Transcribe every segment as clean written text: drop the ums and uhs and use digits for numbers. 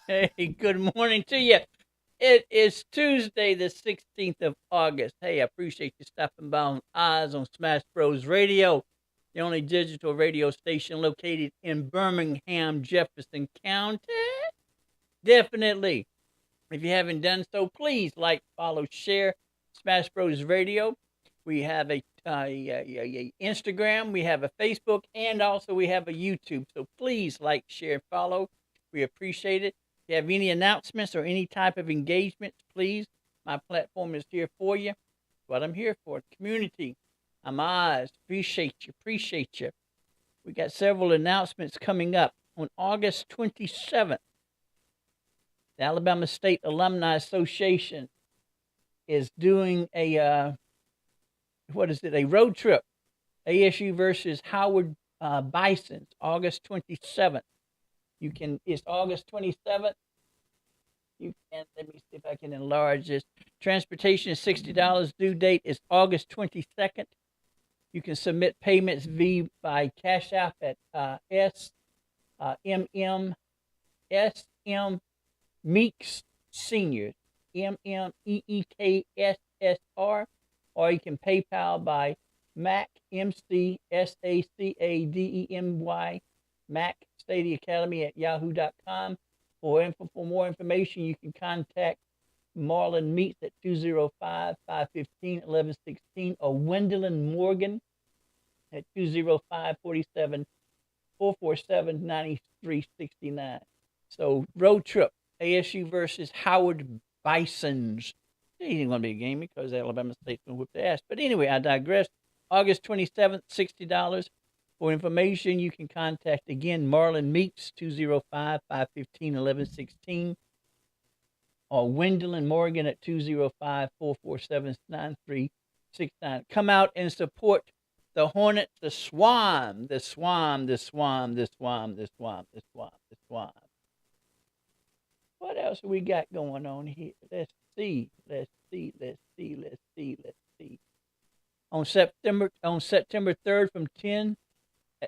Hey, good morning to you. It is Tuesday, the 16th of August. Hey, I appreciate you stopping by on Oz on Smash Bros. Radio, the only digital radio station located in Birmingham, Jefferson County. Definitely. If you haven't done so, please like, follow, share Smash Bros. Radio. We have a Instagram, we have a Facebook, and also we have a YouTube. So please like, share, follow. We appreciate it. If you have any announcements or any type of engagements, please. My platform is here for you. What I'm here for, community. I'm Oz. Appreciate you. Appreciate you. We got several announcements coming up on August 27th. The Alabama State Alumni Association is doing a a road trip. ASU versus Howard Bisons, August 27th. It's August 27th. You can, let me see if I can enlarge this. Transportation is $60. Due date is August 22nd. You can submit payments by Cash App at SMM Meeks Seniors, MMEEKSSR, or you can PayPal by MacMCSACADEMY, Mac Study Academy at yahoo.com. For more information, you can contact Marlon Meeks at 205-515-1116 or Wendelin Morgan at 205-447-9369. So, road trip, ASU versus Howard Bisons. It ain't going to be a game because Alabama State's going to whip their ass. But anyway, I digress. August 27th, $60. For information, you can contact, again, Marlon Meeks, 205-515-1116, or Wendelin Morgan at 205-447-9369. Come out and support the Hornets, the Swarm, the Swarm, the Swarm, the Swarm, the Swarm, the Swarm, the Swarm. What else we got going on here? Let's see. On September 3rd from 10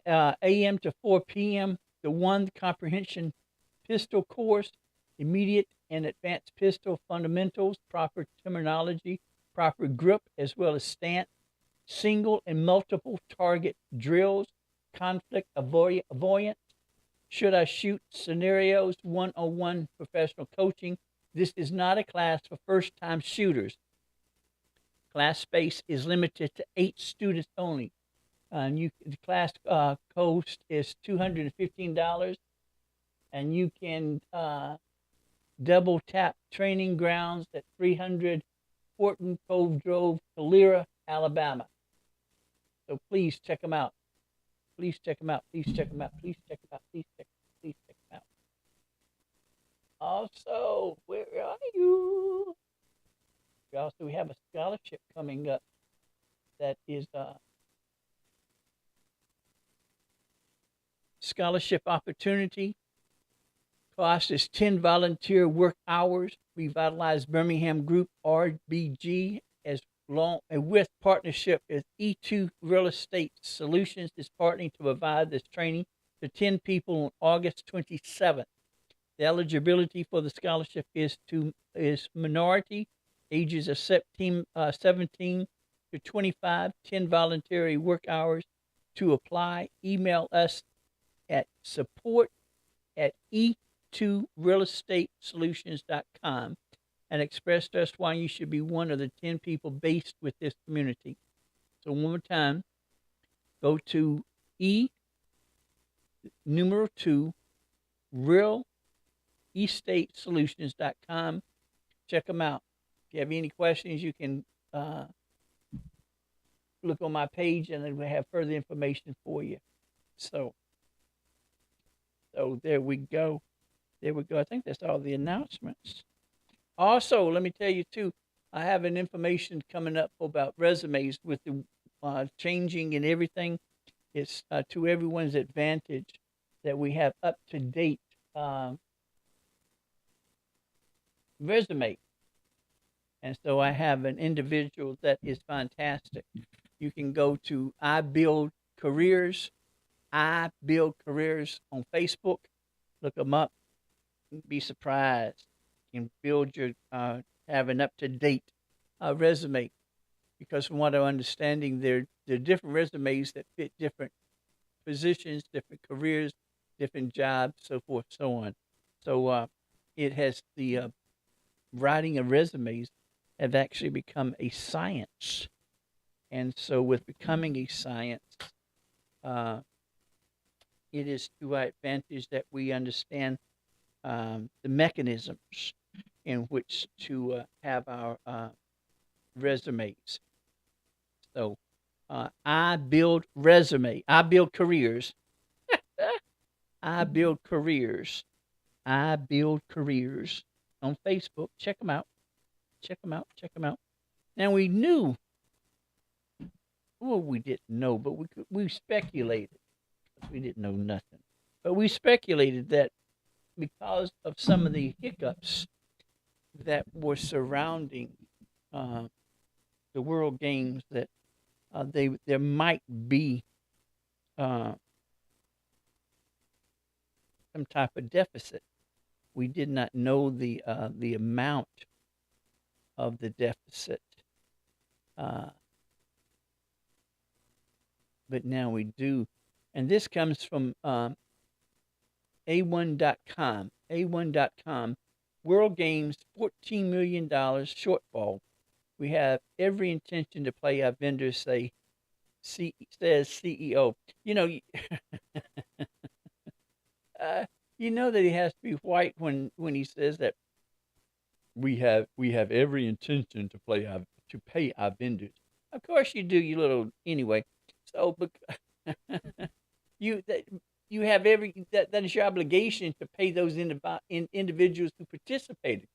a.m. to 4 p.m., the One Comprehension Pistol Course, Immediate and Advanced Pistol Fundamentals, Proper Terminology, Proper Grip, as well as Stance, Single and Multiple Target Drills, Conflict Avoidance, Should I Shoot Scenarios, 101 Professional Coaching. This is not a class for first-time shooters. Class space is limited to 8 students only. The class cost is $215, and you can double tap training grounds at 300 Horton Cove Drove, Calera, Alabama. So please check them out. Please check them out. Please check them out. Please check them out. Please check them out. Please check them out. Also, where are you? We have a scholarship coming up that is scholarship opportunity. Cost is 10 volunteer work hours. Revitalize Birmingham Group, RBG, with partnership with E2 Real Estate Solutions is partnering to provide this training to 10 people on August 27th. The eligibility for the scholarship is minority, ages of 17 to 25, 10 voluntary work hours. To apply, email us at support@e2realestatesolutions.com and express to us why you should be one of the 10 people based with this community. So one more time, go to E2 realestatesolutions.com. Check them out. If you have any questions, you can look on my page and then we have further information for you. So there we go. There we go. I think that's all the announcements. Also, let me tell you too, I have an information coming up about resumes with the changing and everything. It's to everyone's advantage that we have up to date resume. And so I have an individual that is fantastic. You can go to I Build Careers on Facebook. Look them up. be surprised. You can build your have an up to date resume, because from what I'm understanding, there are different resumes that fit different positions, different careers, different jobs, so forth, so on. So it has the writing of resumes have actually become a science, and so with becoming a science, uh, it is to our advantage that we understand the mechanisms in which to have our resumes. So I build resume. I build careers. I build careers. I build careers on Facebook. Check them out. Check them out. Check them out. Now we knew, well, we didn't know, but we speculated. We didn't know nothing, but we speculated that because of some of the hiccups that were surrounding uh, the World Games, that there might be uh, some type of deficit. We did not know the amount of the deficit, uh, but now we do. And this comes from A1.com. A1.com. World Games, $14 million shortfall. We have every intention to play our vendors, says CEO. You know, uh, you know that he has to be white when he says that we have every intention to pay our vendors. Of course you do, you little anyway. So, but you that you have that is your obligation to pay those individuals who participated.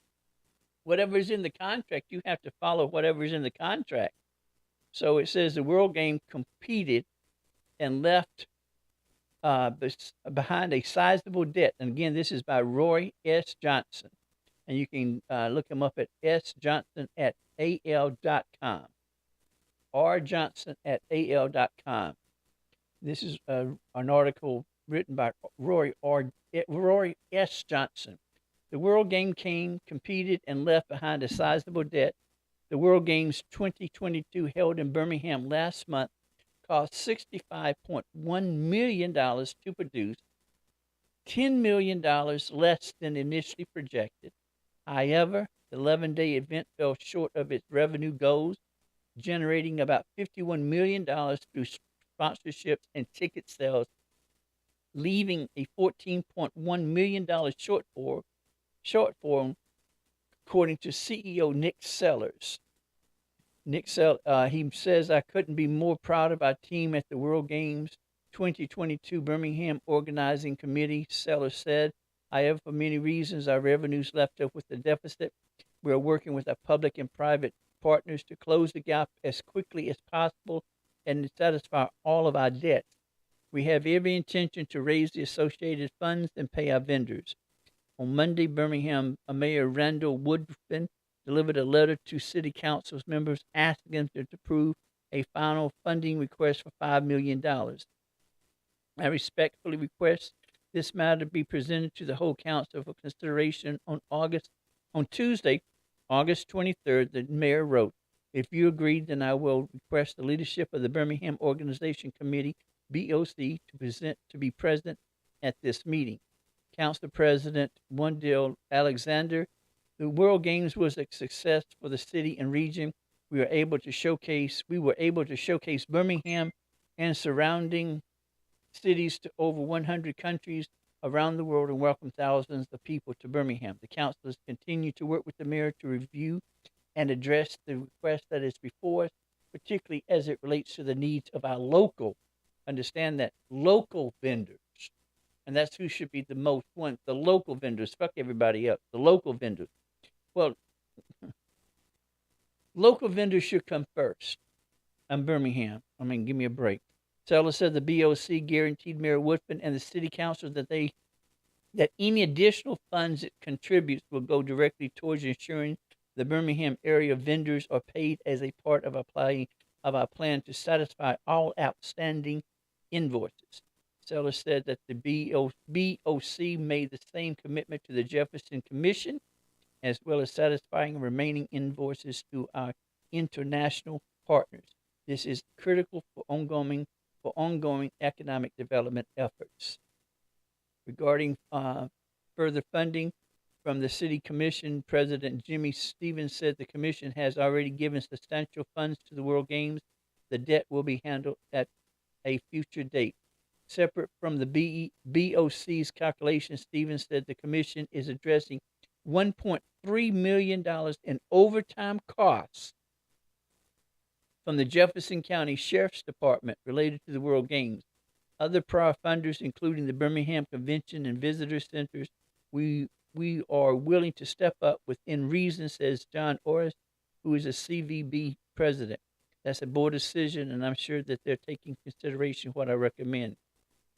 Whatever's in the contract, you have to follow whatever's in the contract. So it says the World Game competed and left behind a sizable debt. And again, this is by Roy S. Johnson. And you can look him up at sjohnson at al.com. rjohnson at al.com. This is an article written by Roy S. Johnson. The World Game came, competed, and left behind a sizable debt. The World Games 2022, held in Birmingham last month, cost $65.1 million to produce, $10 million less than initially projected. However, the 11-day event fell short of its revenue goals, generating about $51 million through sponsorships and ticket sales, leaving a $14.1 million shortfall, according to CEO Nick Sellers. He says, I couldn't be more proud of our team at the World Games 2022 Birmingham Organizing Committee, Sellers said. However, for many reasons, our revenues left us with a deficit. We are working with our public and private partners to close the gap as quickly as possible and to satisfy all of our debts. We have every intention to raise the associated funds and pay our vendors. On Monday, Birmingham Mayor Randall Woodfin delivered a letter to City Council's members asking them to approve a final funding request for $5 million. I respectfully request this matter be presented to the whole council for consideration on Tuesday, August 23rd. The mayor wrote, if you agree, then I will request the leadership of the Birmingham Organization Committee, BOC, to be present at this meeting. Council President Wendell Alexander, the World Games was a success for the city and region. We were able to showcase Birmingham and surrounding cities to over 100 countries around the world and welcome thousands of people to Birmingham. The councilors continue to work with the mayor to review and address the request that is before us, particularly as it relates to the needs of our local, understand that, local vendors. And that's who should be the most one, the local vendors. Fuck everybody else, the local vendors. Well, local vendors should come first. I'm Birmingham. I mean, give me a break. Sellers said the BOC guaranteed Mayor Woodfin and the city council that any additional funds it contributes will go directly towards ensuring the Birmingham area vendors are paid as a part of our plan to satisfy all outstanding invoices. Sellers said that the BOC made the same commitment to the Jefferson Commission, as well as satisfying remaining invoices to our international partners. This is critical for ongoing economic development efforts. Regarding further funding from the City Commission, President Jimmy Stevens said the Commission has already given substantial funds to the World Games. The debt will be handled at a future date. Separate from the BOC's calculation, Stevens said the Commission is addressing $1.3 million in overtime costs from the Jefferson County Sheriff's Department related to the World Games. Other prior funders, including the Birmingham Convention and Visitor Centers, we are willing to step up within reason, says John Orris, who is a CVB president. That's a board decision, and I'm sure that they're taking consideration what I recommend.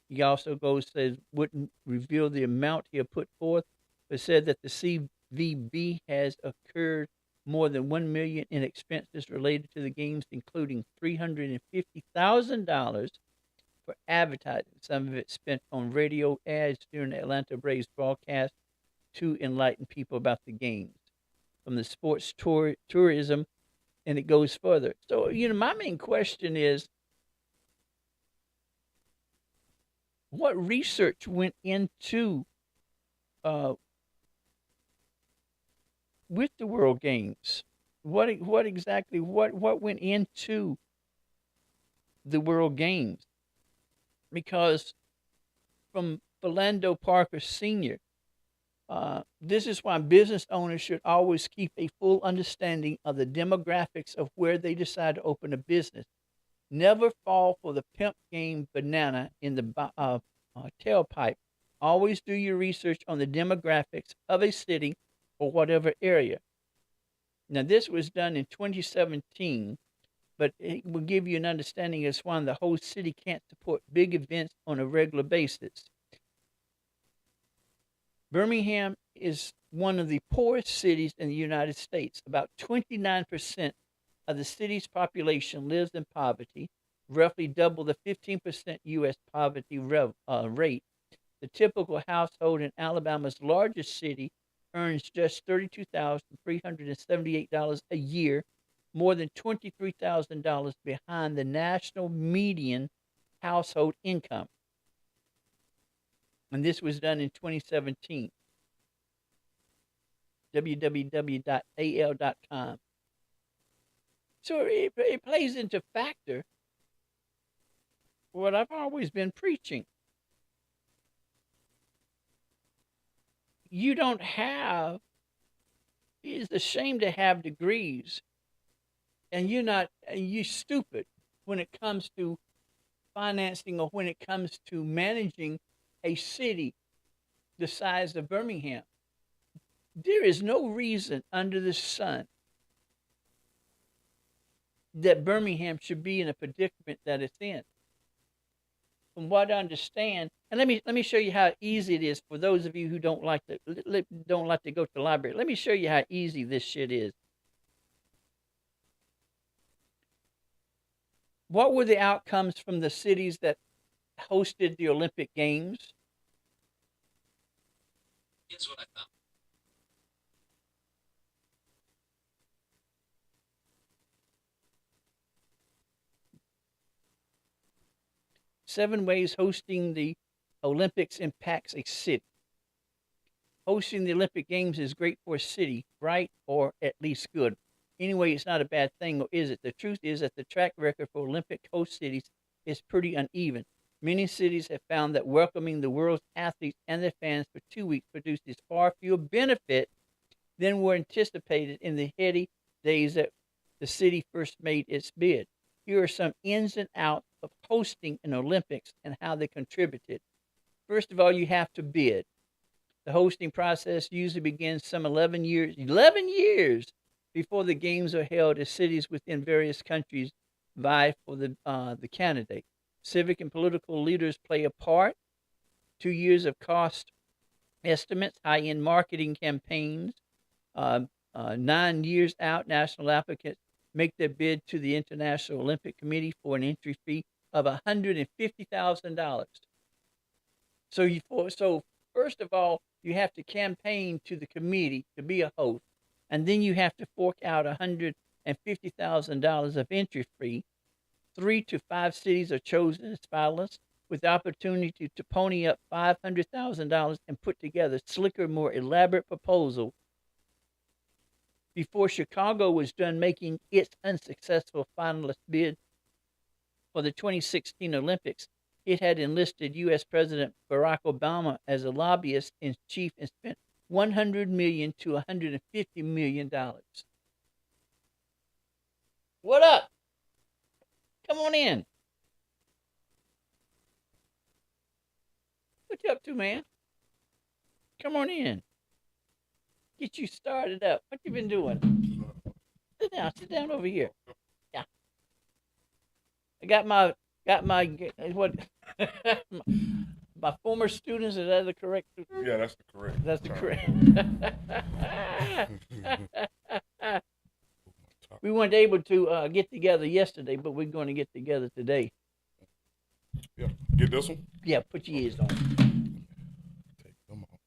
He also says wouldn't reveal the amount he had put forth, but said that the CVB has incurred more than $1 million in expenses related to the games, including $350,000 for advertising. Some of it spent on radio ads during the Atlanta Braves broadcast to enlighten people about the games. From the sports tourism, and it goes further. So, my main question is, what research went into with the World Games? What exactly went into the World Games? Because from Philando Parker Sr., this is why business owners should always keep a full understanding of the demographics of where they decide to open a business. Never fall for the pimp game banana in the tailpipe. Always do your research on the demographics of a city or whatever area. Now, this was done in 2017, but it will give you an understanding as why the whole city can't support big events on a regular basis. Birmingham is one of the poorest cities in the United States. About 29% of the city's population lives in poverty, roughly double the 15% U.S. poverty rate. The typical household in Alabama's largest city earns just $32,378 a year, more than $23,000 behind the national median household income. And this was done in 2017. www.al.com. So it plays into factor what I've always been preaching. You don't have, it's a shame to have degrees and you stupid when it comes to financing or when it comes to managing a city the size of Birmingham. There is no reason under the sun that Birmingham should be in a predicament that it's in. From what I understand, and let me show you how easy it is for those of you who don't like to go to the library. Let me show you how easy this shit is. What were the outcomes from the cities that hosted the Olympic Games? Here's what I found. Seven ways hosting the Olympics impacts a city. Hosting the Olympic Games is great for a city, right? Or at least good. Anyway, it's not a bad thing, or is it? The truth is that the track record for Olympic host cities is pretty uneven. Many cities have found that welcoming the world's athletes and their fans for 2 weeks produces far fewer benefits than were anticipated in the heady days that the city first made its bid. Here are some ins and outs of hosting an Olympics and how they contributed. First of all, you have to bid. The hosting process usually begins some 11 years before the games are held, as cities within various countries vie for the candidate. Civic and political leaders play a part. 2 years of cost estimates, high-end marketing campaigns. 9 years out, national applicants make their bid to the International Olympic Committee for an entry fee of $150,000. So first of all, you have to campaign to the committee to be a host, and then you have to fork out $150,000 of entry fee. 3 to 5 cities are chosen as finalists, with the opportunity to pony up $500,000 and put together slicker, more elaborate proposal. Before Chicago was done making its unsuccessful finalist bid for the 2016 Olympics, it had enlisted U.S. President Barack Obama as a lobbyist in chief and spent $100 to $150 million. What up? Come on in. What you up to, man? Come on in. Get you started up. What you been doing? Sit down. Sit down over here. Yeah. I got my what my former students. Is that the correct? Yeah, that's the correct. That's the correct. We weren't able to get together yesterday, but we're going to get together today. Yeah, get this one. Yeah, put your ears on. Take them off.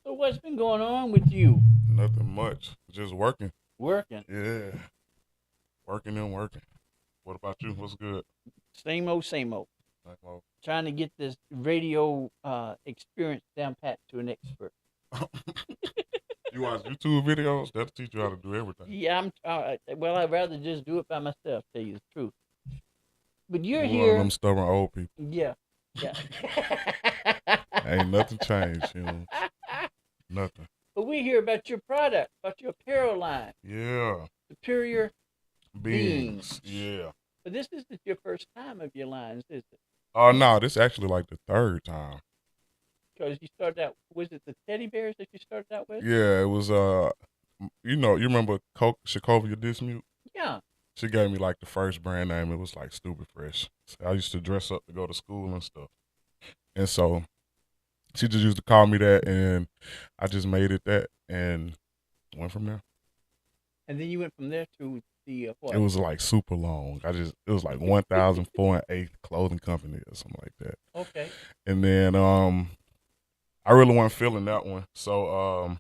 So what's been going on with you? Nothing much. Just working. Working. Yeah. Working and working. What about you? What's good? Same old, same old. Same old. Trying to get this radio experience down pat to an expert. You watch YouTube videos? That'll teach you how to do everything. Yeah, well, I'd rather just do it by myself, tell you the truth. But you're One here. of them stubborn old people. Yeah. Ain't nothing changed, you know. Nothing. But we hear about your product, about your apparel line. Yeah. Superior Beings. Yeah. But this isn't your first time of your lines, is it? Oh, no, this is actually like the third time. Because you started out, was it the teddy bears that you started out with? Yeah, it was, you remember Shakovia Dismute? Yeah. She gave me like the first brand name. It was like Stupid Fresh. So I used to dress up to go to school and stuff. And so she just used to call me that, and I just made it that and went from there. And then you went from there to the what? It was like super long. It was like 1,008 clothing company or something like that. Okay. And then I really wasn't feeling that one. So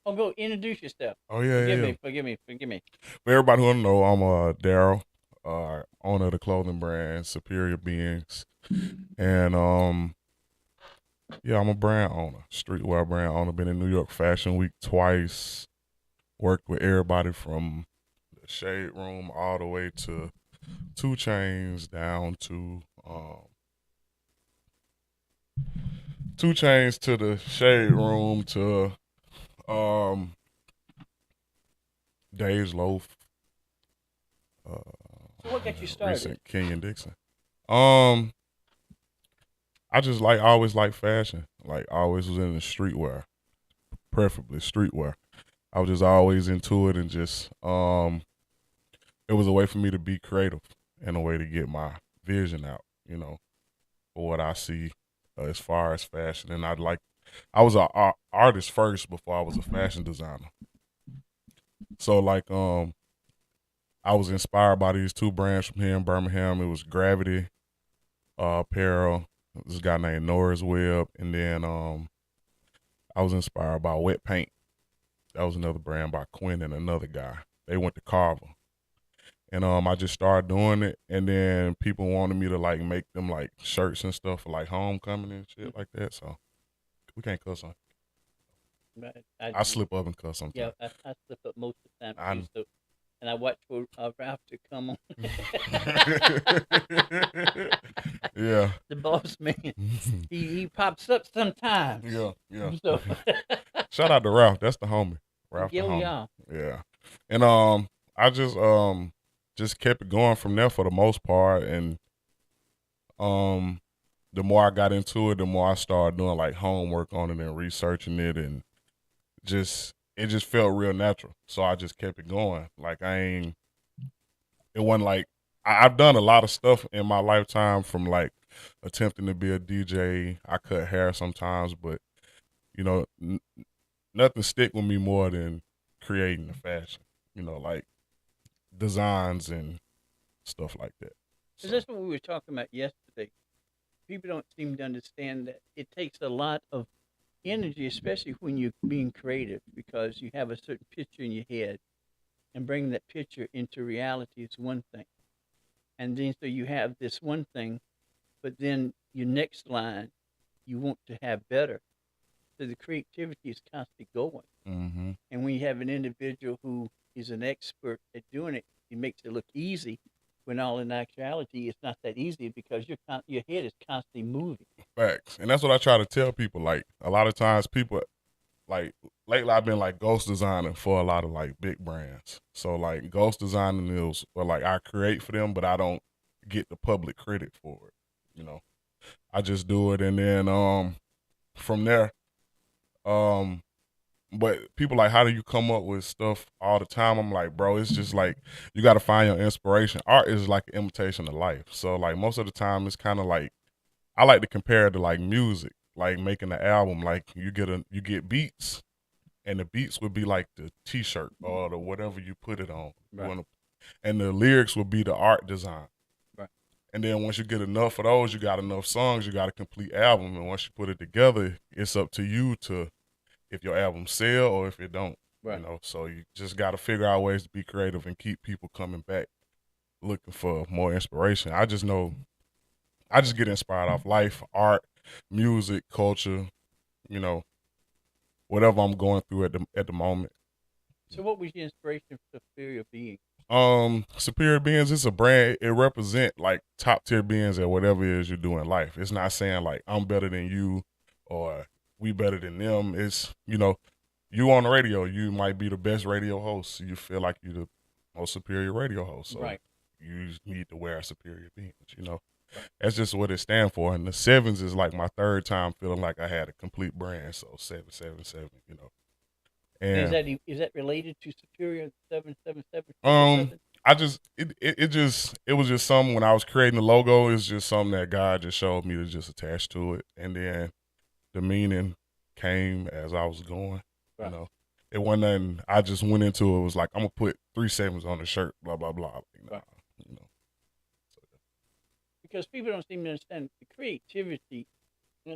go introduce yourself. Oh yeah, Forgive me. For everybody who don't know, I'm Daryl, owner of the clothing brand Superior Beings. And yeah, I'm a brand owner, streetwear brand owner. Been in New York Fashion Week twice. Worked with everybody from the Shade Room all the way to 2 Chainz down to 2 Chainz to the Shade Room to Dave's Loaf. So what got you started? Recent Kenyon Dixon. I just always like fashion. Like always was in the streetwear, preferably streetwear. I was just always into it, and just it was a way for me to be creative and a way to get my vision out, for what I see as far as fashion. And I was an artist first before I was a fashion designer. So I was inspired by these 2 brands from here in Birmingham. It was Gravity Apparel. This guy named Norris Webb, and then I was inspired by Wet Paint. That was another brand by Quinn and another guy. They went to Carver. And I just started doing it, and then people wanted me to make them shirts and stuff for homecoming and shit like that. So we can't cuss on. I slip up and cuss sometimes. Yeah, I slip up most of the time too. And I watch for Ralph to come on. Yeah. The boss man. He pops up sometimes. Yeah. So shout out to Ralph. That's the homie. Ralph the homie. Yeah. And I just kept it going from there for the most part. And the more I got into it, the more I started doing homework on it and researching it, and it just felt real natural. So I just kept it going. It wasn't I've done a lot of stuff in my lifetime, from attempting to be a DJ. I cut hair sometimes, but nothing stick with me more than creating the fashion, designs and stuff like that. 'Cause that's what we were talking about yesterday. People don't seem to understand that it takes a lot of energy, especially when you're being creative, because you have a certain picture in your head, and bringing that picture into reality is one thing. And then so you have this one thing, but then your next line you want to have better. So the creativity is constantly going. Mm-hmm. And when you have an individual who is an expert at doing it, it makes it look easy. When all in actuality, it's not that easy because your head is constantly moving. Facts. And that's what I try to tell people. Like, a lot of times people, like, lately I've been like ghost designing for a lot of like big brands. So like ghost designing is where like I create for them, but I don't get the public credit for it. You know, I just do it, and then from there, um but people like, how do you come up with stuff all the time? I'm like, bro, it's just like you got to find your inspiration. Art is like an imitation of life. So like most of the time, it's kind of like I like to compare it to like music, like making an album. Like you get beats, and the beats would be like the T-shirt or the whatever you put it on. Right. And the lyrics would be the art design. Right. And then once you get enough of those, you got enough songs, you got a complete album. And once you put it together, it's up to you to if your album sell or if it don't. Right. You know, so you just got to figure out ways to be creative and keep people coming back looking for more inspiration. I just know I just get inspired off life, art, music, culture, you know, whatever I'm going through at the moment. So, what was your inspiration for Superior Being? Superior Beings is a brand. It represent like top tier beings at whatever it is you do in life. It's not saying like I'm better than you or we better than them. It's, you know, you on the radio, you might be the best radio host. You feel like you're the most superior radio host. So Right. you need to wear superior beings, you know. That's just what it stands for. And the sevens is like my third time feeling like I had a complete brand. So 777, you know. And And is that related to Superior 777? I just it was just something when I was creating the logo. It's just something that God just showed me to just attach to it, and then the meaning came as I was going. Right. You know, it wasn't nothing. I just went into it. It was like I'm gonna put 3 sevens on the shirt. Blah blah blah. Right. You know. Because people don't seem to understand the creativity.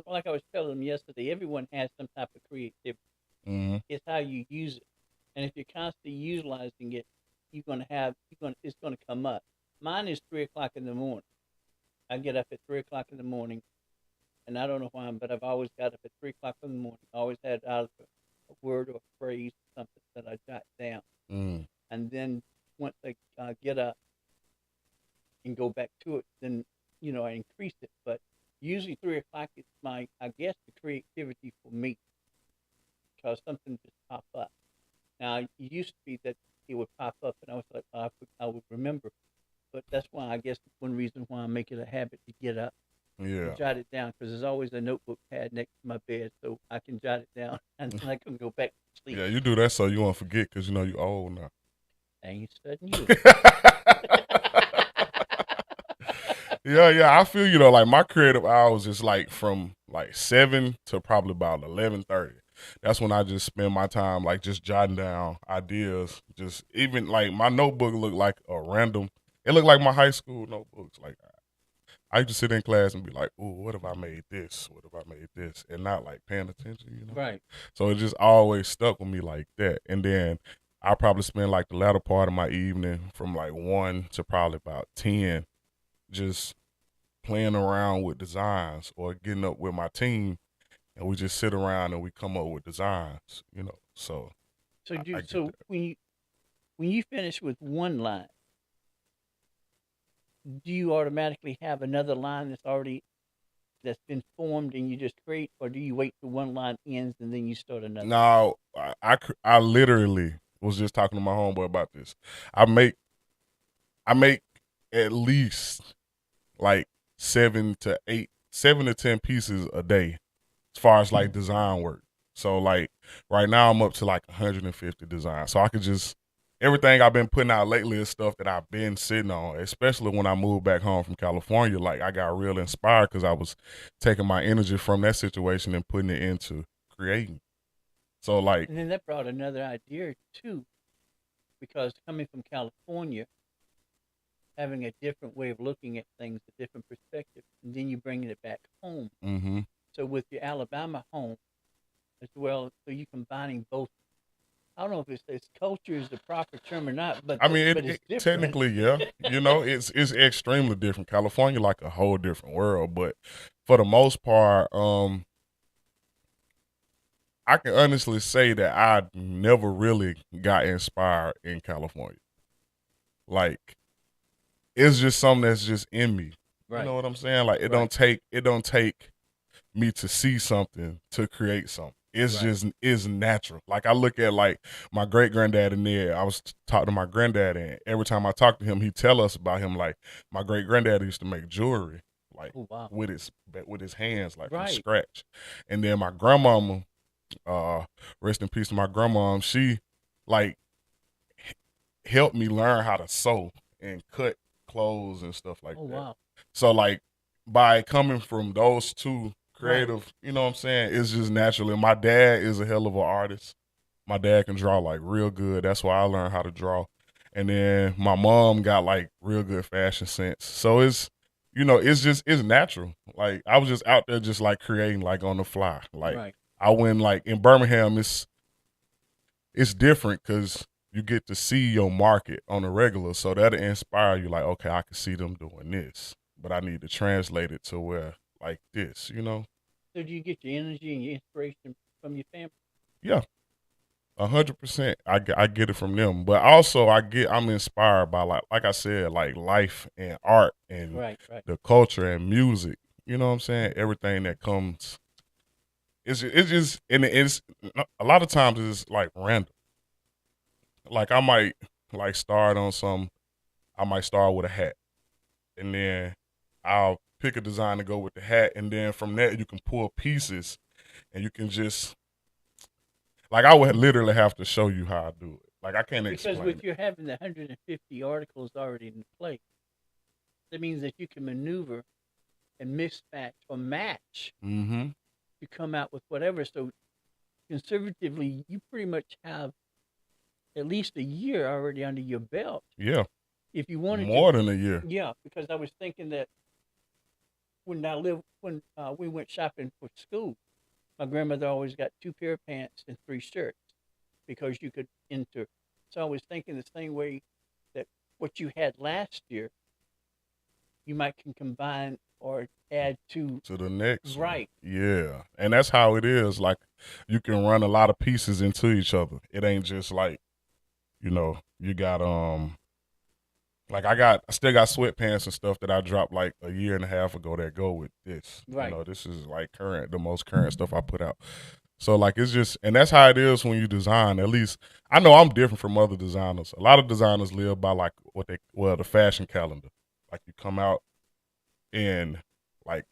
Like I was telling them yesterday, everyone has some type of creativity. Mm-hmm. It's how you use it, and if you're constantly utilizing it, it's gonna come up. Mine is 3 o'clock in the morning. I get up at 3 o'clock in the morning, and I don't know why, but I've always got up at 3 o'clock in the morning. I always had either a word or a phrase, something that I jot down, and then once I get up and go back to it, then I increase it. But usually 3 o'clock is I guess, the creativity for me, because something just pop up. Now it used to be that it would pop up, and I was like, I would remember. But that's why I guess one reason why I make it a habit to get up and jot it down, because there's always a notebook pad next to my bed, so I can jot it down and I can go back to sleep. Yeah, you do that so you won't forget because you know you old now. I ain't studying you. Yeah, I feel, you know, like my creative hours is like from like 7 to probably about 11:30. That's when I just spend my time like just jotting down ideas. Just even like my notebook looked like a random. It looked like my high school notebooks. Like I used to sit in class and be like, "Ooh, what if I made this? What if I made this?" And not like paying attention, you know. Right. So it just always stuck with me like that. And then I probably spend like the latter part of my evening from like 1 to probably about 10 just playing around with designs or getting up with my team, and we just sit around and we come up with designs, you know. So So I get so that. when you finish with one line, do you automatically have another line that's been formed and you just create, or do you wait till one line ends and then you start another? Now I literally was just talking to my homeboy about this. I make at least like 7 to 10 pieces a day as far as like design work. So like right now I'm up to like 150 designs. So I could just everything I've been putting out lately is stuff that I've been sitting on, especially when I moved back home from California. Like I got real inspired because I was taking my energy from that situation and putting it into creating. So like, And then that brought another idea too, because coming from California, having a different way of looking at things, a different perspective, and then you bringing it back home. Mm-hmm. So with your Alabama home as well, so you combining both. I don't know if it's culture is the proper term or not, but I mean, but it's it different. technically, yeah. You know, it's extremely different. California like a whole different world, but for the most part, I can honestly say that I never really got inspired in California. Like it's just something that's just in me. You Right, know what I'm saying? Like right, it don't take me to see something to create something. It's right. just it's natural. Like I look at like my great granddad in there. I was talking to my granddad, and every time I talk to him, he tell us about him. Like my great granddad used to make jewelry, like Oh wow. with his hands, like from Right. scratch. And then my grandmama, rest in peace to my grandma. She like helped me learn how to sew and cut clothes and stuff like Oh that. wow. So like by coming from those two Right. creative, you know what I'm saying, it's just natural. And my dad is a hell of an artist. My dad can draw like real good. That's why I learned how to draw. And then my mom got like real good fashion sense. So it's it's just it's natural. Like I was just out there just like creating like on the fly. Like Right. I went like in Birmingham it's different because you get to see your market on a regular, so that'll inspire you. Like, okay, I can see them doing this, but I need to translate it to where like this, you know? So do you get your energy and your inspiration from your family? Yeah, 100%. I get it from them, but also I'm inspired by like I said, like life and art and Right. Right. the culture and music. You know what I'm saying? Everything that comes. It's just and it's a lot of times it's like random. Like I might like start on some. I might start with a hat, and then I'll pick a design to go with the hat, and then from that you can pull pieces, and you can just like I would literally have to show you how I do it. Like I can't Because explain with it. you having the 150 articles already in place, that means that you can maneuver and mismatch or match Mm-hmm. to come out with whatever. So conservatively, you pretty much have at least a year already under your belt. Yeah, If you wanted to, more than a year. yeah, because I was thinking that when we went shopping for school, my grandmother always got two pair of pants and three shirts because you could enter. So I was thinking the same way that what you had last year, you might can combine or add to. To the next one. Right, Yeah, and that's how it is. Like you can run a lot of pieces into each other. It ain't just like you got like I still got sweatpants and stuff that I dropped like a year and a half ago that go with this. right, This is like the most current stuff I put out. So like it's just, and that's how it is when you design. At least I know I'm different from other designers. A lot of designers live by like the fashion calendar. Like you come out and like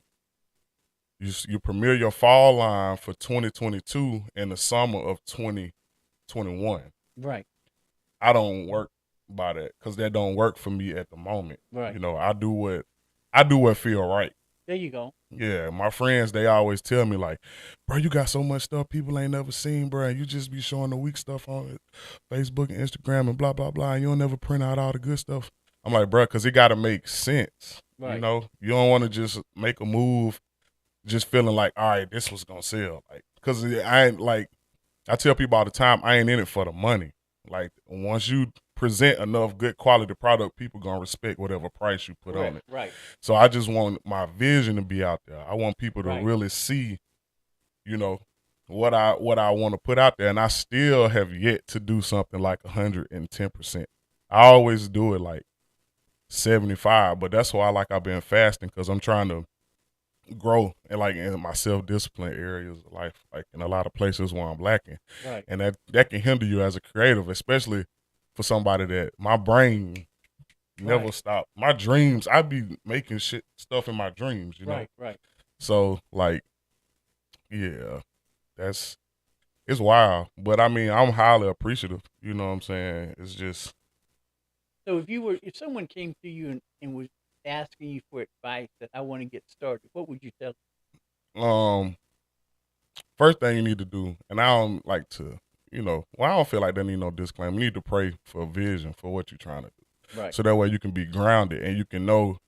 you premiere your fall line for 2022 in the summer of 2021. right, I don't work by that because that don't work for me at the moment. right. I do what feel right. There you go. Yeah, my friends they always tell me like, bro, you got so much stuff people ain't never seen, bro. You just be showing the weak stuff on Facebook and Instagram and blah blah blah. And you don't never print out all the good stuff. I'm like, bro, because it got to make sense. Right, You don't want to just make a move just feeling like, all right, this was gonna sell. Like, because I ain't like I tell people all the time, I ain't in it for the money. Like once you present enough good quality product, people gonna respect whatever price you put on correct, it. right, So I just want my vision to be out there. I want people to right. really see, you know, what I want to put out there. And I still have yet to do something like 110%. I always do it like 75, but that's why I've been fasting because I'm trying to grow and like in my self discipline areas of life, like in a lot of places where I'm lacking, Right. and that can hinder you as a creative, especially for somebody that my brain never Right. stop. My dreams, I be making stuff in my dreams, Right. Right. So like, yeah, that's it's wild, but I mean, I'm highly appreciative. You know what I'm saying? It's just So if someone came to you and was asking you for advice that I want to get started, what would you tell um first thing you need to do, and I don't like to, well, I don't feel like they need no disclaimer. You need to pray for a vision for what you're trying to do. Right. So that way you can be grounded and you can know,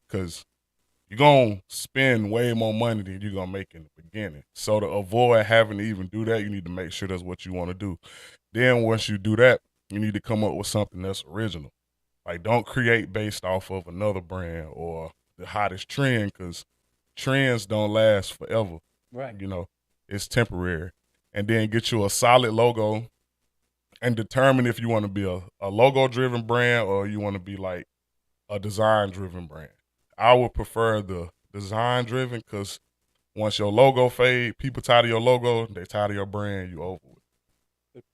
because you're going to spend way more money than you're going to make in the beginning. So to avoid having to even do that, you need to make sure that's what you want to do. Then once you do that, you need to come up with something that's original. Like, don't create based off of another brand or the hottest trend, because trends don't last forever. Right. You know, it's temporary. And then get you a solid logo and determine if you want to be a logo driven brand or you want to be like a design driven brand. I would prefer the design driven, because once your logo fade, people tired of your logo, they tired of your brand, you over with.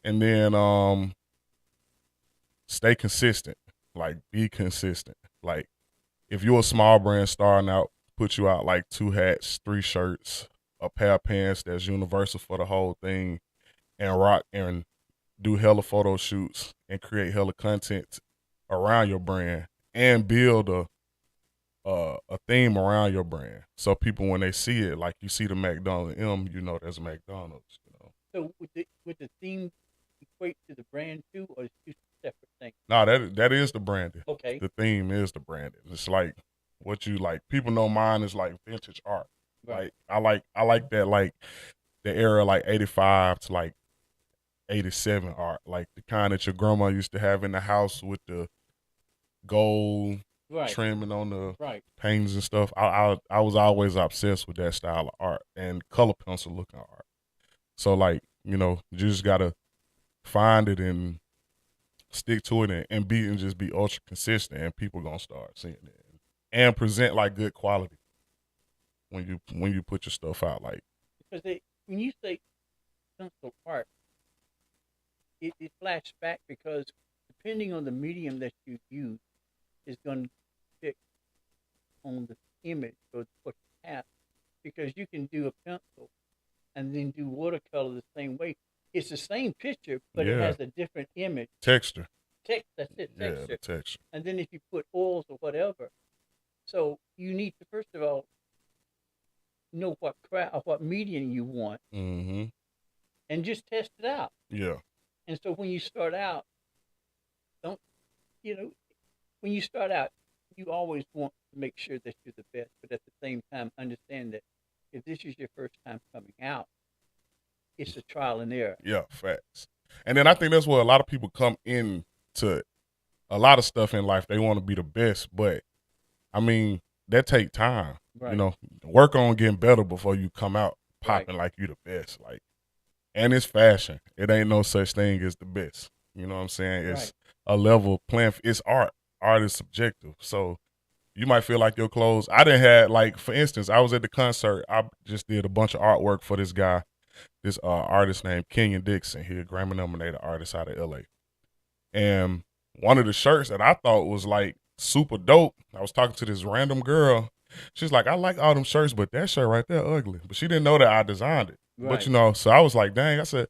And then stay consistent. Like, be consistent. Like, if you're a small brand starting out, put you out like 2 hats, 3 shirts, a pair of pants that's universal for the whole thing, and rock and do hella photo shoots and create hella content around your brand and build a theme around your brand. So people, when they see it, like you see the McDonald's M, you know there's McDonald's. You know. So would the theme equate to the brand too, or is it two separate things? No, that is the branding. Okay. The theme is the branding. It's like what you like. People know mine is like vintage art. Right. Like I like that, like the era like 85 to like 87 art, like the kind that your grandma used to have in the house with the gold Right. trimming on the Right. paintings and stuff. I was always obsessed with that style of art and color pencil looking art. So like, you know, you just gotta find it and stick to it and just be ultra consistent, and people gonna start seeing it and present like good quality when you put your stuff out. Like, because when you say pencil art, it flashes back because depending on the medium that you use is going to pick on the image or what you have, because you can do a pencil and then do watercolor the same way. It's the same picture, but it has a different image. Texture. That's it, texture. Yeah, the texture. And then if you put oils or whatever, so you need to first of all know what medium you want, Mm-hmm. and just test it out. Yeah. And so when you start out, don't when you start out, you always want to make sure that you're the best, but at the same time, understand that if this is your first time coming out, it's a trial and error. Yeah, facts. And then I think that's where a lot of people come in to a lot of stuff in life. They want to be the best, but I mean, that take time. Right. You know, work on getting better before you come out popping like you the best. Like, and it's fashion. It ain't no such thing as the best. You know what I'm saying? It's a level playing. It's art. Art is subjective. So you might feel like your clothes. I didn't have, like, for instance, I was at the concert. I just did a bunch of artwork for this guy, this artist named Kenyon Dixon. He's a Grammy nominated artist out of LA. And one of the shirts that I thought was like super dope, I was talking to this random girl. She's like, I like all them shirts, but that shirt right there ugly. But she didn't know that I designed it. Right. But you know, so I was like, dang, I said,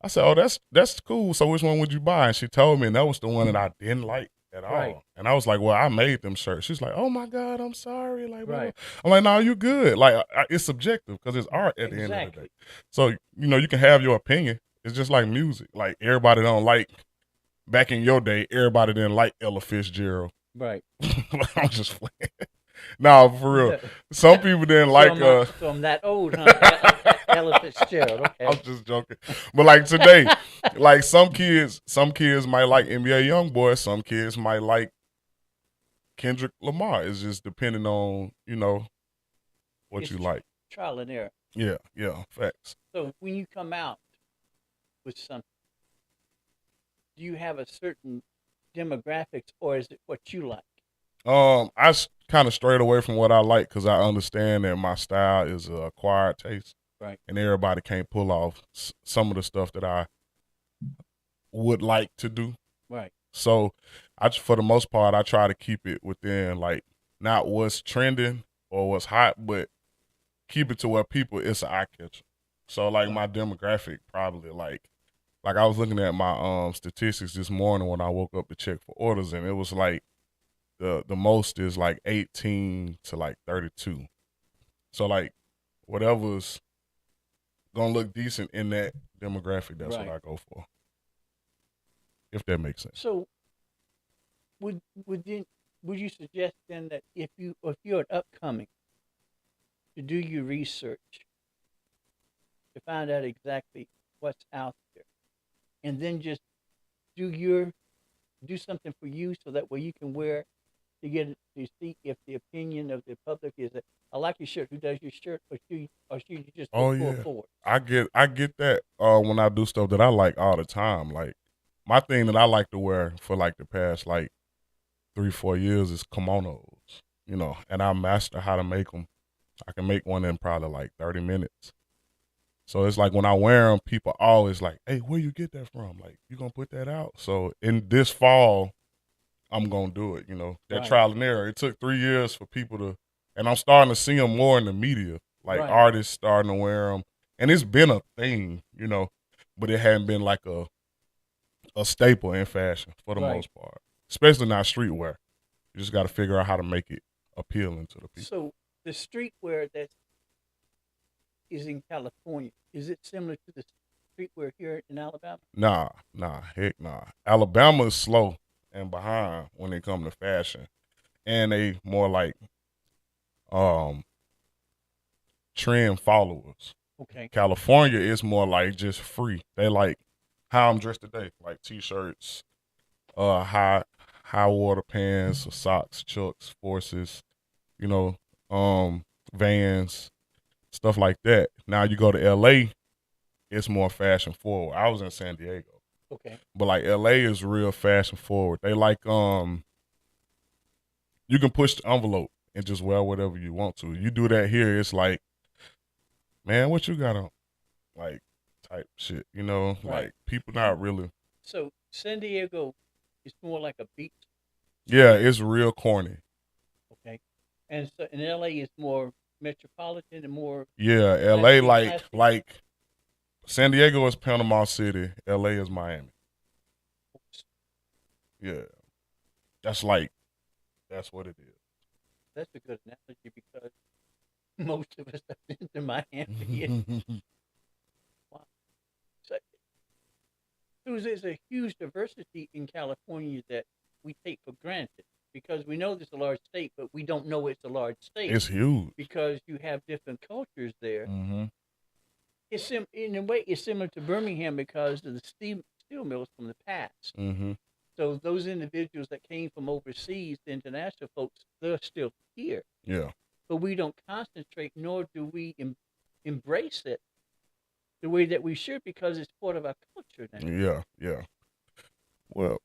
oh, that's cool. So which one would you buy? And she told me, and that was the one that I didn't like at all. Right. And I was like, well, I made them shirts. She's like, oh my God, I'm sorry. Like, Right. I'm like, no, you good. Like, it's subjective because it's art at the end of the day. So, you know, you can have your opinion. It's just like music. Like, everybody don't like, back in your day, everybody didn't like Ella Fitzgerald. Right. I'm just playing. No, for real. Some people didn't like. So I'm that old, huh? Ella Fitzgerald. Okay. I'm just joking. But like today, like some kids might like NBA YoungBoy. Some kids might like Kendrick Lamar. It's just depending on, you know, what it's you like. Trial and error. Yeah, facts. So when you come out with something, do you have a certain demographics, or is it what you like? I kind of strayed away from what I like because I understand that my style is an acquired taste. Right. And everybody can't pull off some of the stuff that I would like to do. Right. So for the most part, I try to keep it within, like, not what's trending or what's hot, but keep it to where it's an eye catcher. So like my demographic probably like I was looking at my statistics this morning when I woke up to check for orders, and it was like the most is like 18 to like 32. So like whatever's gonna look decent in that demographic, that's what I go for. If that makes sense. So would would then would you suggest then that if you're an upcoming, to do your research to find out exactly what's out there, and then just do your do something for you so that way you can wear to get to see if the opinion of the public is that I like your shirt. Who does your shirt, or should you just go Oh full yeah, forward? I get that. When I do stuff that I like all the time, like my thing that I like to wear for like the past like 3 4 years is kimonos. And I master how to make them. I can make one in probably like 30 minutes. So it's like when I wear them, people always like, "Hey, where you get that from? Like, you gonna put that out?" So in this fall, I'm gonna do it. That Right, trial and error. It took 3 years for people to, and I'm starting to see them more in the media. Like right, artists starting to wear them, and it's been a thing, but it hadn't been like a staple in fashion for the right. most part, especially not streetwear. You just got to figure out how to make it appealing to the people. So the streetwear that is in California, is it similar to the streetwear here in Alabama? Nah, heck nah. Alabama is slow and behind when it comes to fashion, and they more like um trend followers. Okay, California is more like just free. They like how I'm dressed today, like t-shirts, high water pants, socks, chucks, forces, you know, Vans, stuff like that. Now you go to LA, it's more fashion forward. I was in San Diego. okay, But like LA is real fashion forward. They like you can push the envelope and just wear whatever you want to. You do that here, it's like, man, what you got on? Like type shit, right. like people not really. So San Diego is more like a beach Yeah, city, it's real corny. okay, and so in LA is more metropolitan and more Yeah, LA classy. like San Diego is Panama City, LA is Miami. Yeah. That's like that's what it That's a good analogy because most of us have been to Miami. And, is. wow. So there's a huge diversity in California that we take for granted because we know it's a large state, but we don't know it's a large state It's huge. because you have different cultures there. Mhm. In a way, it's similar to Birmingham because of the steel mills from the past. Mhm. So those individuals that came from overseas, the international folks, they're still here, Yeah. but we don't concentrate nor do we embrace it the way that we should because it's part of our culture now. Yeah. Yeah. Well,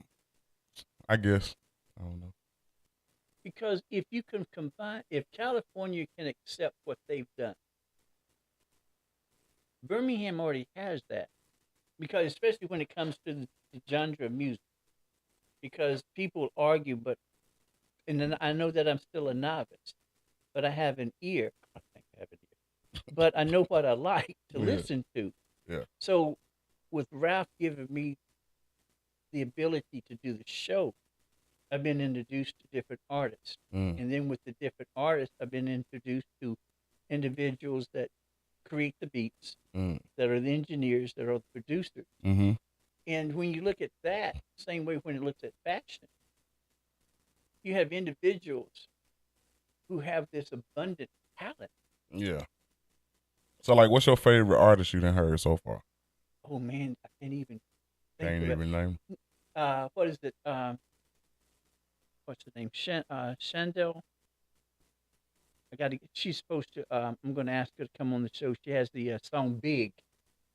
I guess I don't know. Because if you can combine, if California can accept what they've done, Birmingham already has that. Because especially when it comes to the genre of music, because people argue, but and then I know that I'm still a novice, but I have an ear. I think I have an ear, but I know what I like to Yeah. listen to. Yeah. So with Ralph giving me the ability to do the show, I've been introduced to different artists. Mm. And then with the different artists, I've been introduced to individuals that create the beats, Mm. that are the engineers, that are the producers. Mhm. And when you look at that, same way when it looks at fashion, you have individuals who have this abundant talent. Yeah. So like, what's your favorite artist you done heard so far? Oh man, I can't even think Can't of it. even name. What is it? What's the name? Shandell. I got to. She's supposed to. I'm going to ask her to come on the show. She has the song "Big"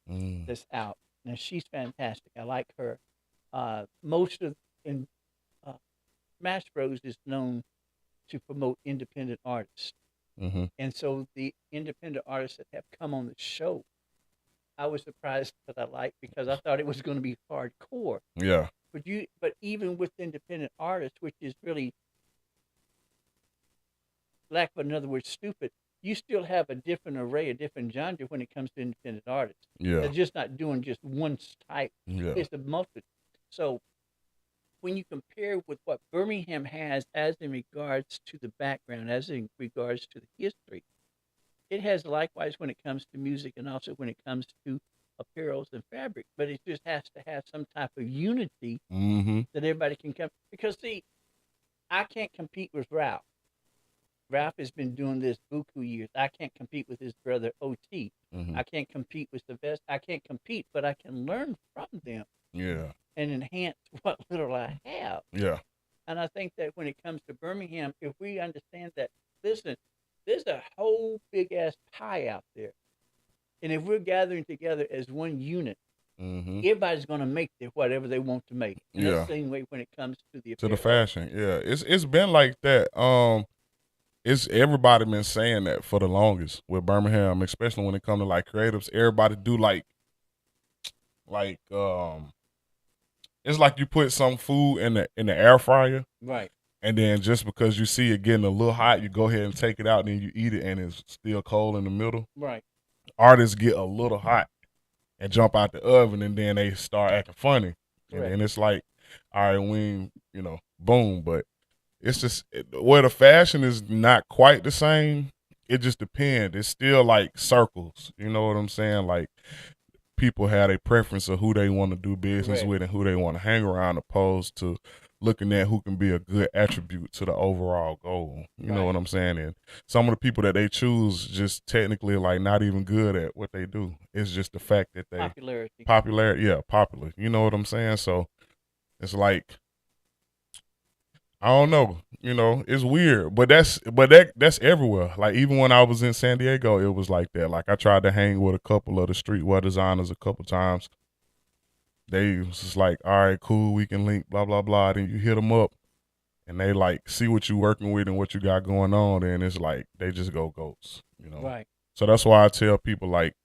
Mm. that's out. Now she's fantastic. I like her. Most of in uh, Smash Bros is known to promote independent artists, Mhm. and so the independent artists that have come on the show, I was surprised that I liked because I thought it was going to be hardcore. Yeah. But even with independent artists, which is really lack of another word, stupid, you still have a different array, a different genre when it comes to independent artists. They're Yeah. just not doing just one type. Yeah. It's a multitude. So when you compare with what Birmingham has as in regards to the background, as in regards to the history, it has likewise when it comes to music and also when it comes to apparels and fabric. But it just has to have some type of unity Mhm. that everybody can come. Because see, I can't compete with Ralph. Ralph has been doing this buku years. I can't compete with his brother OT. Mm-hmm. I can't compete with the best. I can't compete, but I can learn from them Yeah. and enhance what little I have. Yeah. And I think that when it comes to Birmingham, if we understand that, listen, there's a whole big ass pie out there. And if we're gathering together as one unit, Mm-hmm. everybody's going to make whatever they want to make. And that's Yeah. the same way when it comes to the To the apparel. fashion. Yeah. It's been like that. It's everybody been saying that for the longest with Birmingham, especially when it comes to like creatives. Everybody do like it's like you put some food in the air fryer, Right. and then just because you see it getting a little hot, you go ahead and take it out, and then you eat it, and it's still cold in the middle. Right. Artists get a little hot and jump out the oven, and then they start acting funny, and Correct. then it's like, all right, boom. But it's just where the fashion is not quite the same. It just depends. It's still like circles. You know what I'm saying? Like people have a preference of who they want to do business Correct. with and who they want to hang around, opposed to looking at who can be a good attribute to the overall goal. You know Right. what I'm saying? And some of the people that they choose just technically like not even good at what they do. It's just the fact that they Popularity. popular. You know what I'm saying? So it's like I don't know. It's weird, but that's everywhere. Like even when I was in San Diego, it was like that. Like I tried to hang with a couple of the streetwear designers a couple times. They was just like, all right, cool, we can link, blah blah blah. Then you hit them up, and they like see what you working with and what you got going on. Then it's like they just go ghosts. Right. So that's why I tell people like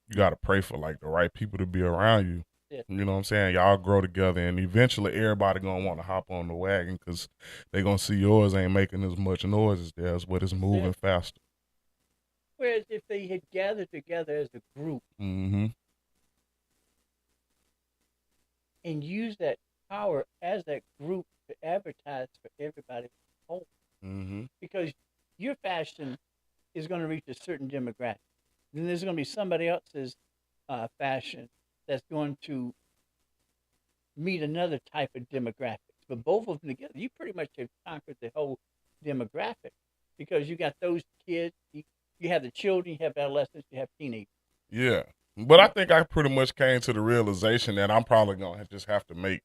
you got to pray for like the right people to be around you. Yeah. You know what I'm saying? Y'all grow together, and eventually everybody gonna want to hop on the wagon because they gonna see yours ain't making as much noise as theirs, but it's moving faster. Whereas if they had gathered together as a group Mm-hmm. and used that power as that group to advertise for everybody home, Mm-hmm. because your fashion is going to reach a certain demographic. Then there's going to be somebody else's fashion that's going to meet another type of demographics. But both of them together, you pretty much have conquered the whole demographic because you got those kids, you have the children, you have adolescents, you have teenagers. Yeah. But I think I pretty much came to the realization that I'm probably gonna just have to make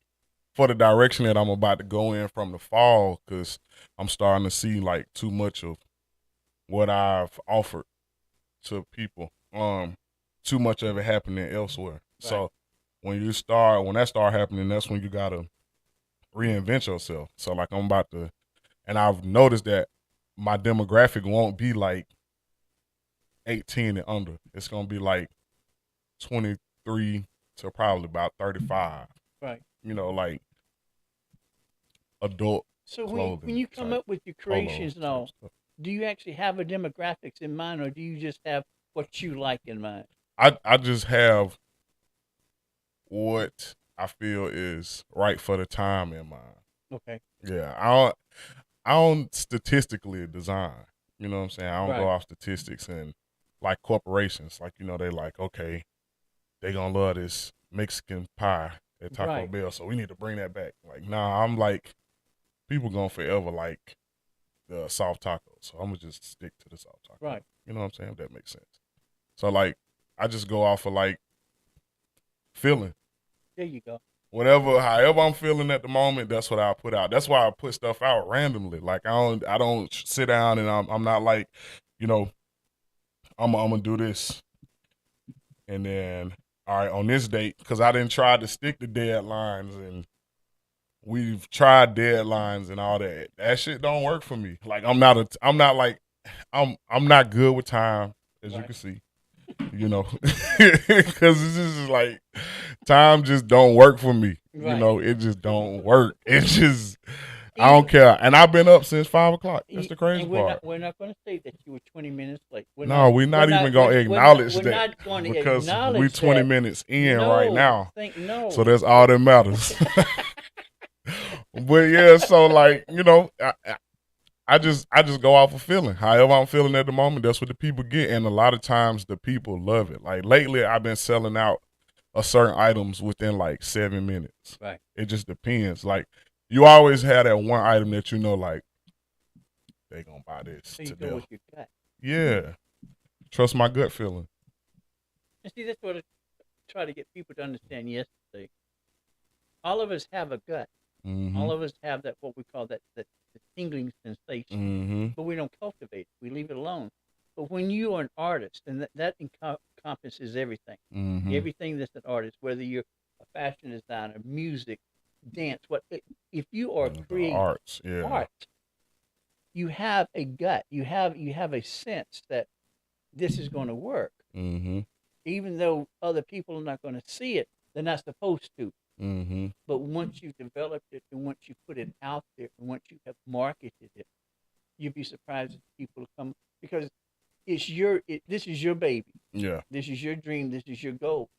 for the direction that I'm about to go in from the fall, because I'm starting to see like too much of what I've offered to people. Too much of it happening elsewhere. Right. So when that start happening, that's when you gotta reinvent yourself. So like I'm about to, and I've noticed that my demographic won't be like 18 and under. It's gonna be like 23 to probably about 35. Right. Like adult. So when you come up with your creations and all, do you actually have a demographics in mind, or do you just have what you like in mind? I just have what I feel is right for the time in mind. Okay. Yeah, I don't statistically design. You know what I'm saying? I don't go off statistics and like corporations. Like they like, okay, they gonna love this Mexican pie at Taco Bell, so we need to bring that back. Like, nah, I'm like, people gonna forever like the soft taco, so I'm gonna just stick to the soft taco. Right. You know what I'm saying? If that makes sense. So like, I just go off of like feeling. There you go. However I'm feeling at the moment, that's what I put out. That's why I put stuff out randomly. Like I don't sit down and I'm not like, I'm gonna do this, and then all right on this date, because I didn't try to stick to deadlines, and we've tried deadlines and all that. That shit don't work for me. Like I'm not good with time, as you can see. Because this is like time just don't work for me. Right. It just don't work. It just I don't care. And I've been up since 5 o'clock. That's the crazy part. We're not going to say that you were 20 minutes late. We're not even going to acknowledge that. We're not going to because acknowledge we're 20 that. minutes in right now. No. So that's all that matters. But yeah, so like, I just go off of feeling. However I'm feeling at the moment, that's what the people get. And a lot of times the people love it. Like lately I've been selling out certain items within like 7 minutes. Right. It just depends. Like You always have that one item that you know, like they gonna buy this So you to go them. with your gut. Yeah, trust my gut feeling. And see, that's what I try to get people to understand yesterday. All of us have a gut. Mm-hmm. All of us have that, what we call that the tingling sensation, Mm-hmm. but we don't cultivate it. We leave it alone. But when you are an artist, and that encompasses everything, Mm-hmm. everything that's an artist, whether you're a fashion designer, music, dance, if you are The creating arts, yeah. art, you have a gut. You have a sense that this is going to work, Mm-hmm. even though other people are not going to see it. They're not supposed to. Mm-hmm. But once you've developed it and once you put it out there and once you have marketed it, you'd be surprised if people come because this is your baby. Yeah. This is your dream. This is your goal.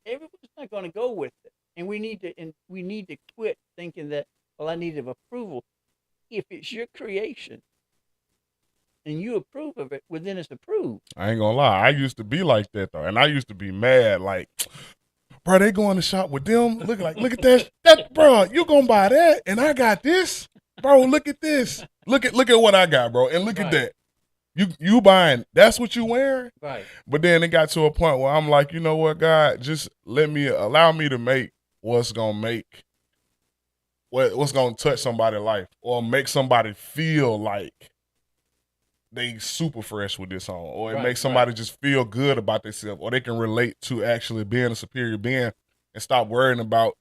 Everyone's not going to go with it. And we need to quit thinking that, well, I need approval. If it's your creation and you approve of it, well, then it's approved. I ain't gonna lie. I used to be like that though, and I used to be mad. Like, bro, they go in the shop with them. Look at that. That, bro, you gonna buy that, and I got this, bro. Look at this. Look at what I got, bro, and look at Right. that. You buying? That's what you wearing? Right. But then it got to a point where I'm like, you know what, God, just allow me to make what's gonna make what's gonna touch somebody's life or make somebody feel like they super fresh with this on, or it Right. makes somebody just feel good about themselves, or they can relate to actually being a superior being and stop worrying about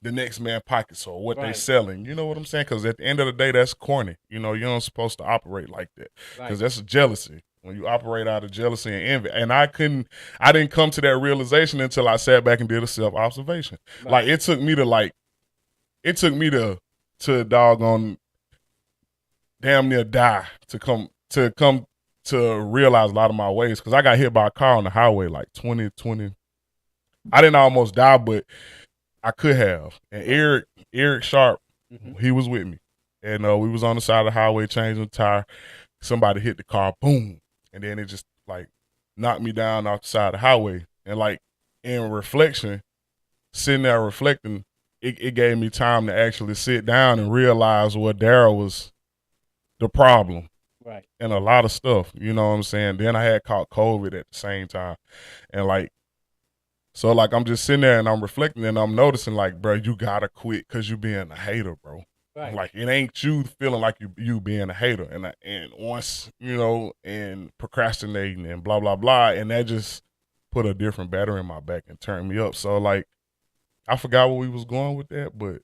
the next man pockets or what they Right. selling. You know what I'm saying? Because at the end of the day, that's corny. You know, you're not supposed to operate like that because Right. that's jealousy. When you operate out of jealousy and envy, and I didn't come to that realization until I sat back and did a self observation. Right. Like it took me to doggone damn near die to come to realize a lot of my ways because I got hit by a car on the highway like 2020. I didn't almost die, but I could have. And Eric Sharp, he was with me, and we was on the side of the highway changing the tire. Somebody hit the car, boom, and then it just like knocked me down off the side of the highway. And like in reflection, sitting there reflecting, it gave me time to actually sit down and realize what Daryl was the problem Right. and a lot of stuff. You know what I'm saying? Then I had caught COVID at the same time, and like so, like I'm just sitting there and I'm reflecting and I'm noticing, like, bro, you gotta quit because you being a hater, bro. Right. Like it ain't you feeling like you being a hater, and once and procrastinating and blah blah blah, and that just put a different battery in my back and turned me up. So like I forgot where we was going with that, but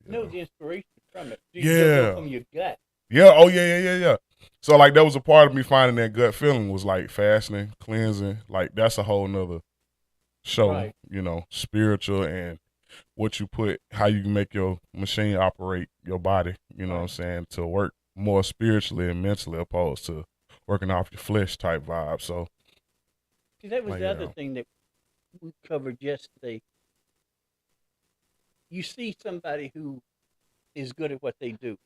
No, the inspiration from it. You yeah, go from your gut. yeah, oh yeah. So like that was a part of me finding that gut feeling was like fasting, cleansing, like that's a whole nother show, Right. Spiritual and what you put, how you can make your machine operate your body, you know what I'm saying, to work more spiritually and mentally opposed to working off your flesh type vibe. So, See, that was like, the other thing that we covered yesterday. You see somebody who is good at what they do,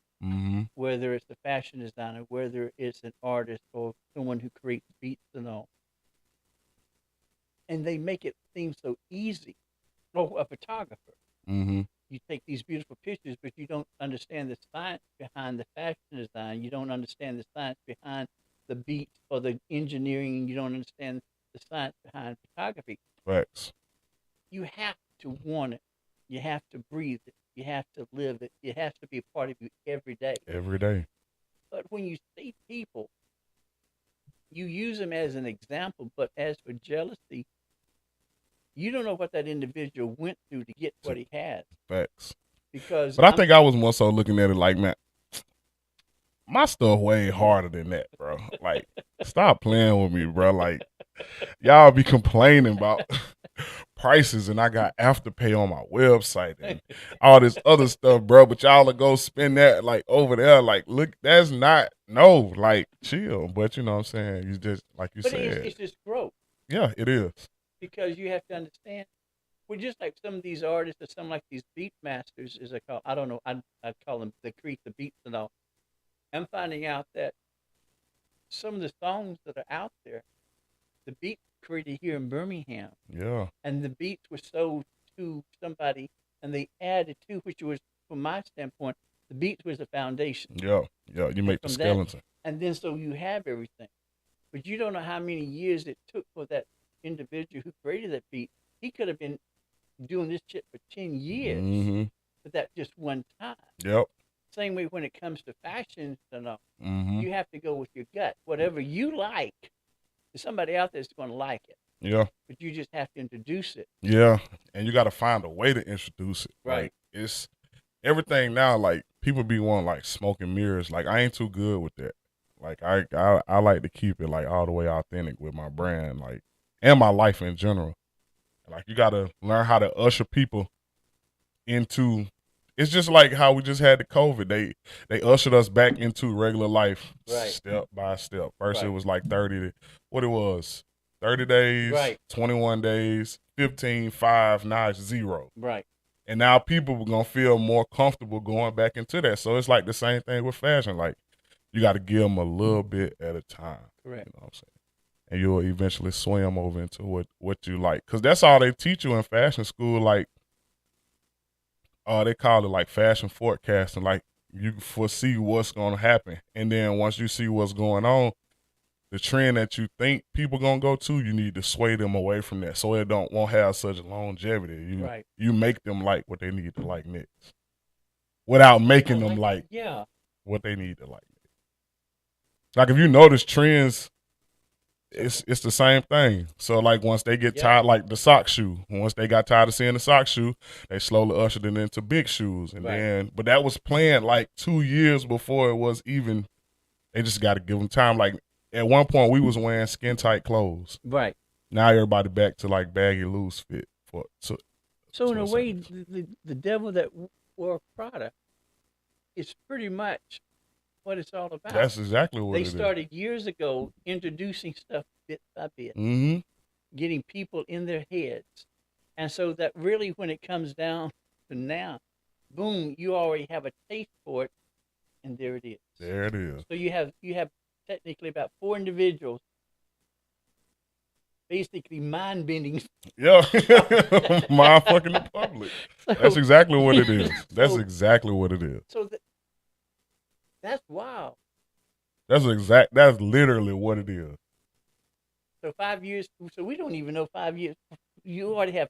whether it's a fashion designer, whether it's an artist or someone who creates beats and all, and they make it seem so easy. Or a photographer. You take these beautiful pictures, but you don't understand the science behind the fashion design. You don't understand the science behind the beats or the engineering. You don't understand the science behind photography. facts. You have to want it. You have to breathe it. You have to live it. It has to be a part of you every day. Every day. But when you see people, you use them as an example. But as for jealousy, you don't know what that individual went through to get what he has. Facts. Because But I think I was more so looking at it like, man, my stuff way harder than that, bro. Like, stop playing with me, bro. Like, y'all be complaining about prices and I got Afterpay on my website and all this other stuff, bro. But y'all will go spend that like over there. Like, look, that's not like chill. But you know what I'm saying? You just like you but said. it's just growth. Yeah, it is. Because you have to understand, well, just like some of these artists or some like these beat masters, as I don't know, I call them, they create the beats and all. I'm finding out that some of the songs that are out there, the beats were created here in Birmingham. Yeah. And the beats were sold to somebody and they added to, which was from my standpoint, the beats was the foundation. Yeah, yeah. You make the skeleton. And then so you have everything. But you don't know how many years it took for that individual who created that beat. He could have been doing this shit for 10 years, but that just one time. Yep. Same way when it comes to fashion, you have to go with your gut. Whatever you like, there's somebody out there that's going to like it. Yeah. But you just have to introduce it. Yeah, and you got to find a way to introduce it. Right. Like, it's everything now. Like, people be wanting like smoke and mirrors. Like, I ain't too good with that. Like, I like to keep it like all the way authentic with my brand, like, and my life in general. Like, you got to learn how to usher people into. It's just like how we just had the COVID. They ushered us back into regular life, step by step. First it was like 30 days, 21 days, 15, 5, now it's 0. Right. And now people are going to feel more comfortable going back into that. So it's like the same thing with fashion. Like, you got to give them a little bit at a time. Correct. You know what I'm saying? And you'll eventually swim over into what you like. Because that's all they teach you in fashion school. Like, they call it like fashion forecasting. Like, you foresee what's going to happen. And then once you see what's going on, the trend that you think people going to go to, you need to sway them away from that so it won't have such longevity. You make them like what they need to like next without making them like what they need to like. Like, if you notice trends, it's the same thing. So, like, once they get tired, like the sock shoe, once they got tired of seeing the sock shoe, they slowly ushered it into big shoes. And then, but that was planned like 2 years before it was even, they just got to give them time. Like, at one point, we was wearing skin-tight clothes. Right. Now everybody back to, like, baggy, loose fit. So in a way, the devil that wore Prada is pretty much what it's all about. That's exactly what they started years ago introducing stuff bit by bit, getting people in their heads. And so that really, when it comes down to now, boom, you already have a taste for it, and there it is. There it is. So you have technically about 4 individuals, basically mind-bending. Yeah, mind fucking the public. So, that's exactly what it is. That's exactly what it is. So that's wild. That's literally what it is. So 5 years, so we don't even know 5 years. You already have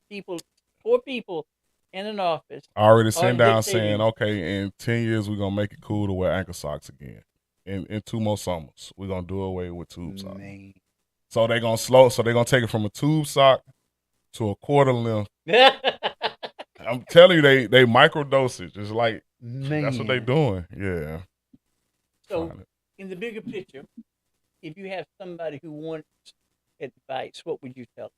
4 people in an office. Already sitting down saying, okay, in 10 years, we're going to make it cool to wear ankle socks again. In 2 more summers, we're going to do away with tube socks. So they're going to take it from a tube sock to a quarter length. I'm telling you, they micro dosage. It's like, that's what they're doing. Yeah. So in the bigger picture, if you have somebody who wants advice, what would you tell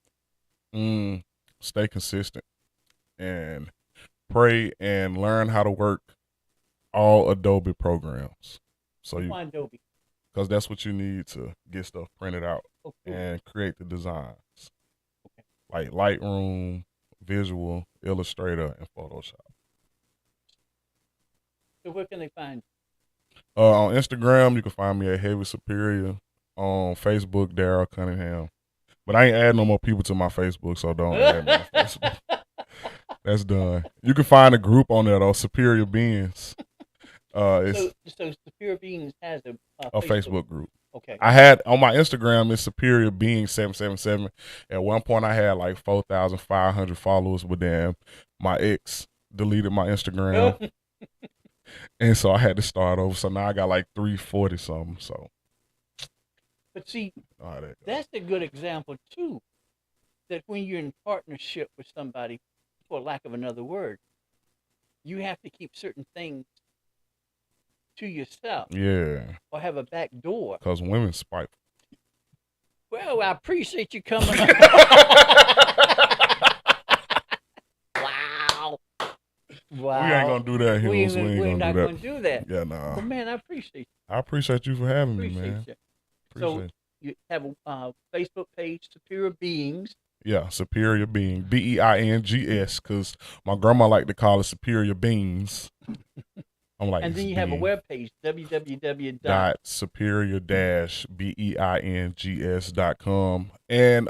them? Stay consistent and pray and learn how to work all Adobe programs. So why Adobe? Because that's what you need to get stuff printed out and create the designs. Like Lightroom, Visual, Illustrator, and Photoshop. So where can they find you? On Instagram, you can find me at Heavy Superior. On Facebook, Daryl Cunningham. But I ain't adding no more people to my Facebook, so don't add me on Facebook. That's done. You can find a group on there, though, Superior Beings. So Superior Beings has a Facebook group. Okay. I had on my Instagram, it's Superior Beings 777. At one point, I had like 4,500 followers, but then my ex deleted my Instagram. And so I had to start over. So now I got like 340 something. So, but see, that's a good example too. That when you're in partnership with somebody, for lack of another word, you have to keep certain things to yourself. Yeah. Or have a back door. Because women spiteful. Well, I appreciate you coming. Wow. We ain't gonna do that here. We're not gonna do that. Yeah, nah. But man, I appreciate you. I appreciate you for having me, man. So you have a Facebook page, Superior Beings. Yeah, Superior Being, Beings, because my grandma liked to call it Superior Beans. I'm like, and then you have a webpage, www.superior-beings.com. And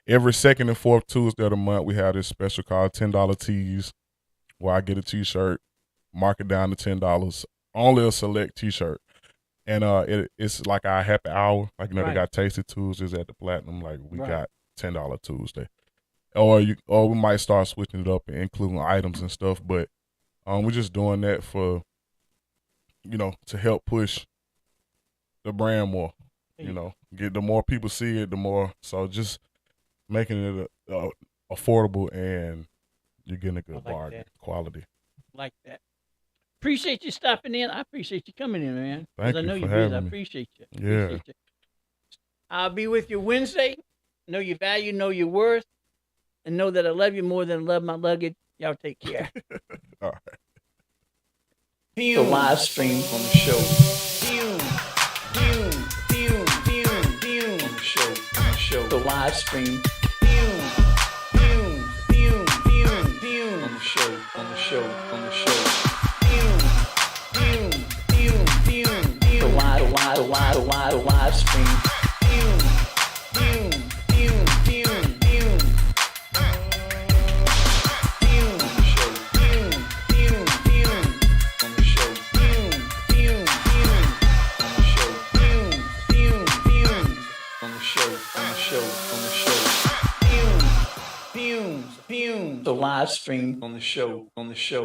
every second and fourth Tuesday of the month, we have this special called $10 teas, where I get a t-shirt mark it down to $10. Only a select T-shirt, and it's like our happy hour. Like they got Tasty Tuesdays at the Platinum. Like we got $10 Tuesday, or we might start switching it up and including items and stuff. But we're just doing that for to help push the brand more. Get the more people see it, the more. So just making it affordable, and you're getting a good bargain, quality. Like that. Appreciate you stopping in. I appreciate you coming in, man. Thank you. I know for you're having busy. I me. appreciate you. Yeah. I'll be with you Wednesday. Know your value, know your worth, and know that I love you more than I love my luggage. Y'all take care. All right. The live stream on the show. The live stream. On the show. The live stream. The live stream on the show.